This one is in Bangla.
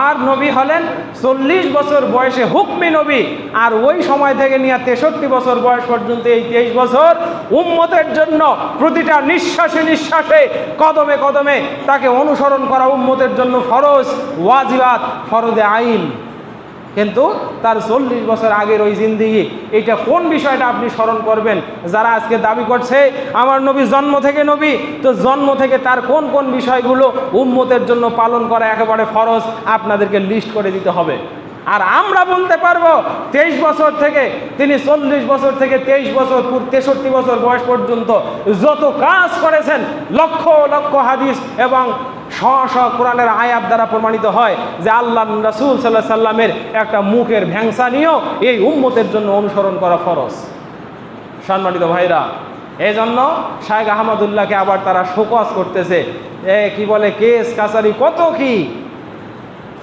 আর নবী হলেন 40 বছর বয়সে হুকমি নবী, আর ওই সময় থেকে নিয়ে 63 বছর বয়স পর্যন্ত এই 23 বছর উম্মতের জন্য প্রতিটা নিঃশ্বাসে নিঃশ্বাসে কদমে কদমে তাকে অনুসরণ করা উম্মতের জন্য ফরজ, ওয়াজিবাত, ফরজে আইন। কিন্তু তার 40 বছর আগের ওই জিন্দিগি, এইটা কোন বিষয়টা আপনি স্মরণ করবেন? যারা আজকে দাবি করছে আমার নবী জন্ম থেকে নবী, তো জন্ম থেকে তার কোন কোন বিষয়গুলো উম্মতের জন্য পালন করা একেবারে ফরজ আপনাদেরকে লিস্ট করে দিতে হবে। আর আমরা বলতে পারবো 23 বছর থেকে তিনি 40 বছর থেকে 23 বছর 63 বছর বয়স পর্যন্ত যত কাজ করেছেন, লক্ষ লক্ষ হাদিস এবং কোরআনের আয়াত দ্বারা প্রমাণিত হয় যে আল্লাহ রাসূল সাল্লাল্লাহু আলাইহি সাল্লামের একটা মুখের ভ্যাংসা নিয়েও এই উম্মতের জন্য অনুসরণ করা ফরজ। সম্মানিত ভাইরা, এই জন্য শাইখ আহমদুল্লাহকে আবার তারা শোকজ করতেছে, কি বলে, কেস কাছারি কত কি